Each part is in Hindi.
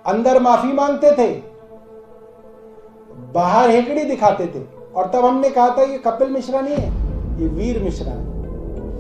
अंदर माफी मांगते थे, बाहर हेकड़ी दिखाते थे। और तब हमने कहा था ये कपिल मिश्रा नहीं है, ये वीर मिश्रा है,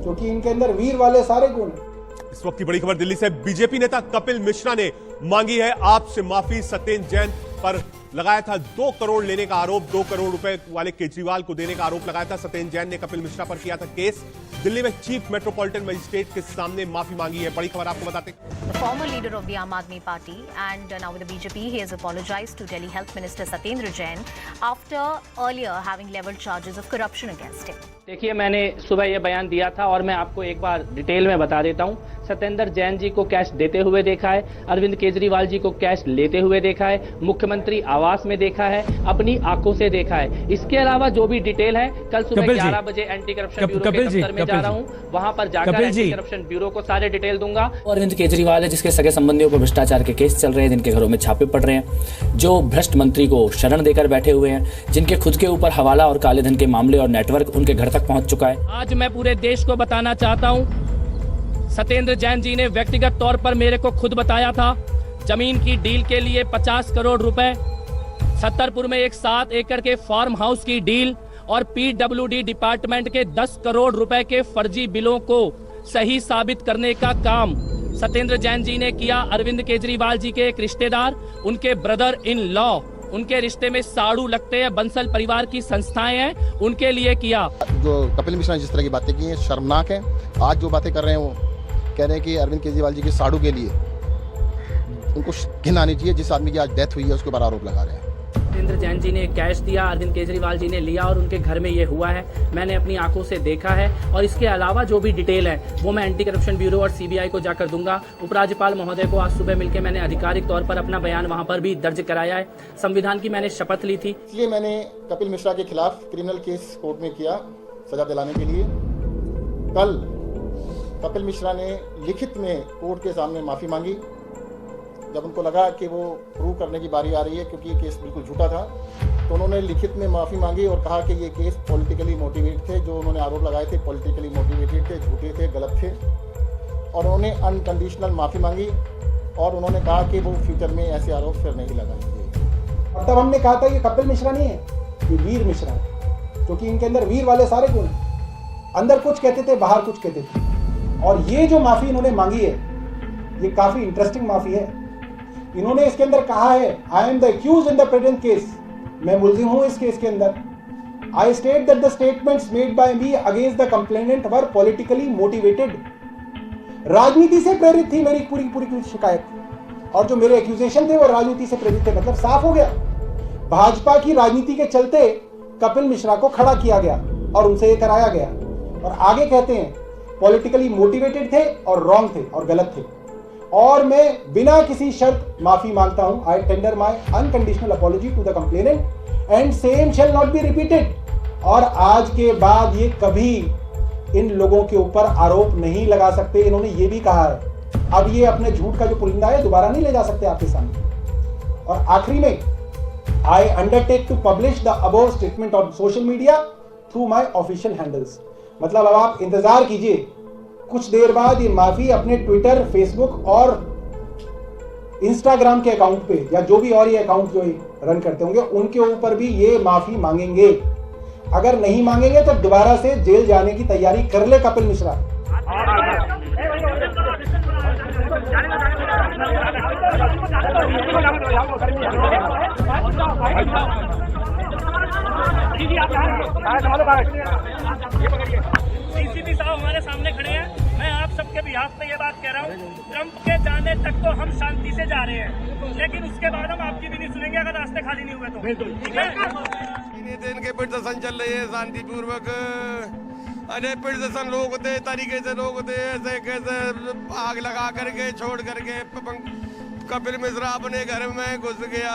क्योंकि इनके अंदर वीर वाले सारे गुण हैं। इस वक्त की बड़ी खबर दिल्ली से। बीजेपी नेता कपिल मिश्रा ने मांगी है आपसे माफी। सत्येंद्र जैन पर लगाया था 2 करोड़ लेने का आरोप, 2 करोड़ रुपए वाले केजरीवाल को देने का आरोप लगाया था। सत्येंद्र जैन ने कपिल मिश्रा पर किया था केस। दिल्ली में चीफ मेट्रोपॉलिटन मजिस्ट्रेट के सामने माफी मांगी है। बड़ी खबर आपको बताते हैं। The former leader of the Aam Aadmi Party and now with the BJP, he has apologized to Delhi Health Minister Satyendra Jain after earlier having leveled charges of corruption against him. देखिए, मैंने सुबह ये बयान दिया था और मैं आपको एक बार डिटेल में बता देता हूं। सत्येंद्र जैन जी को कैश देते हुए देखा है, अरविंद केजरीवाल जी को कैश लेते हुए देखा है, मुख्यमंत्री आवास में देखा है, अपनी आंखों से देखा है। इसके अलावा जो भी डिटेल है, कल सुबह 11 बजे एंटी करप्शन ब्यूरो के दफ्तर में जा रहा हूं, वहां पर जाकर एंटी करप्शन ब्यूरो को सारे डिटेल दूंगा। अरविंद केजरीवाल है जिसके सगे संबंधियों को भ्रष्टाचार के केस चल रहे हैं, जिनके घरों में छापे पड़ रहे हैं, जो भ्रष्ट मंत्री को शरण देकर बैठे हुए हैं, जिनके खुद के ऊपर हवाला और काले धन के मामले और नेटवर्क उनके घर तक पहुंच चुका है। आज मैं पूरे देश को बताना चाहता हूं, सत्येंद्र जैन जी ने व्यक्तिगत तौर पर मेरे को खुद बताया था जमीन की डील के लिए 50 करोड़ रुपए, छतरपुर में एक 7 एकड़ के फार्म हाउस की डील और पीडब्ल्यूडी डिपार्टमेंट के 10 करोड़ रुपए के फर्जी बिलों को सही साबित करने का काम सत्येंद्र जैन जी ने किया। अरविंद केजरीवाल जी के एक रिश्तेदार, उनके ब्रदर इन लॉ, उनके रिश्ते में साड़ू लगते हैं, बंसल परिवार की संस्थाएं हैं, उनके लिए किया। जो कपिल मिश्रा ने जिस तरह की बातें की हैं शर्मनाक है। आज जो बातें कर रहे हैं वो कह रहे हैं कि अरविंद केजरीवाल जी के साड़ू के लिए उनको घिन आनी चाहिए। जिस आदमी की आज डेथ हुई है उसके ऊपर आरोप लगा रहे हैं। सत्येंद्र जैन जी ने कैश दिया, अरविंद केजरीवाल जी ने लिया और उनके घर में ये हुआ है। मैंने अपनी आंखों से देखा है और इसके अलावा जो भी डिटेल है वो मैं एंटी करप्शन ब्यूरो और सीबीआई को जाकर दूंगा। उपराज्यपाल महोदय को आज सुबह मिलकर मैंने आधिकारिक तौर पर अपना बयान वहां पर भी दर्ज कराया है। संविधान की मैंने शपथ ली थी। इसलिए मैंने कपिल मिश्रा के खिलाफ क्रिमिनल केस कोर्ट में किया सजा दिलाने के लिए। कल कपिल मिश्रा ने लिखित में कोर्ट के सामने माफी मांगी जब उनको लगा कि वो प्रूव करने की बारी आ रही है, क्योंकि ये केस बिल्कुल झूठा था। तो उन्होंने लिखित में माफ़ी मांगी और कहा कि ये केस पॉलिटिकली मोटिवेटेड थे, जो उन्होंने आरोप लगाए थे पॉलिटिकली मोटिवेटेड थे, झूठे थे, गलत थे। और उन्होंने अनकंडीशनल माफ़ी मांगी और उन्होंने कहा कि वो फ्यूचर में ऐसे आरोप फिर नहीं लगाएंगे। और तब हमने कहा था ये कपिल मिश्रा नहीं है, ये वीर मिश्रा है, क्योंकि इनके अंदर वीर वाले सारे गुण हैं। अंदर कुछ कहते थे, बाहर कुछ कहते थे। और ये जो माफ़ी इन्होंने मांगी है ये काफ़ी इंटरेस्टिंग माफ़ी है। इन्होंने इसके अंदर कहा है, I am the accused in the present case, मैं मुल्जिम हूं इस केस के अंदर। I state that the statements made by me against the complainant were politically motivated. राजनीति से प्रेरित थी मेरी पूरी शिकायत, और जो मेरे एक्यूजेशन थे वो राजनीति से प्रेरित थे। मतलब साफ हो गया, भाजपा की राजनीति के चलते कपिल मिश्रा को खड़ा किया गया और उनसे ये कराया गया। और आगे कहते हैं पॉलिटिकली मोटिवेटेड थे और रॉन्ग थे और गलत थे। और मैं बिना किसी शर्त माफी मांगता हूं। I tender my unconditional apology to the complainant and same shall not be repeated. और आज के बाद ये कभी इन लोगों के ऊपर आरोप नहीं लगा सकते। इन्होंने ये भी कहा है, अब ये अपने झूठ का जो पुलिंदा है दोबारा नहीं ले जा सकते आपके सामने। और आखिरी में, I undertake to publish the above statement on social media through my official handles. मतलब अब आप इंतजार कीजिए, कुछ देर बाद ये माफी अपने ट्विटर, फेसबुक और इंस्टाग्राम के अकाउंट पे, या जो भी और ये अकाउंट जो रन करते होंगे उनके ऊपर भी ये माफी मांगेंगे। अगर नहीं मांगेंगे तो दोबारा से जेल जाने की तैयारी कर ले कपिल मिश्रा। सीसीपी साहब हमारे सामने खड़े हैं। मैं आप सबके बिहाफ पे ये बात कह रहा हूँ, ट्रंप के जाने तक तो हम शांति से जा रहे हैं, लेकिन उसके बाद हम आपकी भी नहीं सुनेंगे अगर रास्ते खाली नहीं हुए तो। ठीक है, दिन के प्रदर्शन चल रहे हैं शांतिपूर्वक। अरे प्रदर्शन लोग होते तरीके से लोग होते, ऐसे कैसे आग लगा करके छोड़ करके कपिल मिश्रा अपने घर में घुस गया।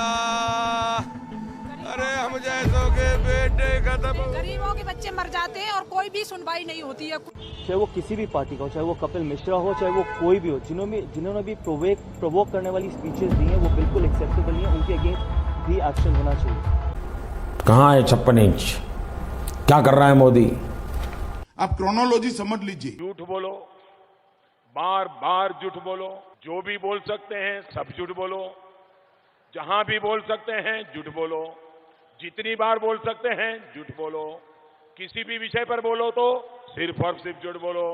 अरे हम जैसों के बेटे खत्म, गरीबों के बच्चे मर जाते हैं और कोई भी सुनवाई नहीं होती है। चाहे वो किसी भी पार्टी का हो, चाहे वो कपिल मिश्रा हो, चाहे वो कोई भी हो, जिन्होंने भी प्रोवोक करने वाली स्पीचेस दी हैं वो बिल्कुल एक्सेप्टेबल नहीं है। उनके अगेंस्ट भी एक्शन होना चाहिए। कहाँ है 56 इंच? क्या कर रहा है मोदी? आप क्रोनोलॉजी समझ लीजिए। झूठ बोलो, बार बार झूठ बोलो, जो भी बोल सकते हैं सब झूठ बोलो, जहां भी बोल सकते हैं झूठ बोलो, जितनी बार बोल सकते हैं झूठ बोलो, किसी भी विषय पर बोलो तो सिर्फ और सिर्फ झूठ बोलो।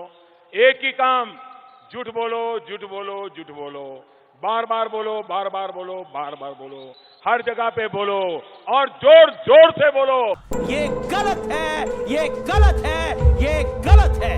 एक ही काम, झूठ बोलो, झूठ बोलो, झूठ बोलो, बार बार बोलो, बार बार बोलो, बार बार बोलो, हर जगह पे बोलो और जोर जोर से बोलो। ये गलत है, ये गलत है, ये गलत है।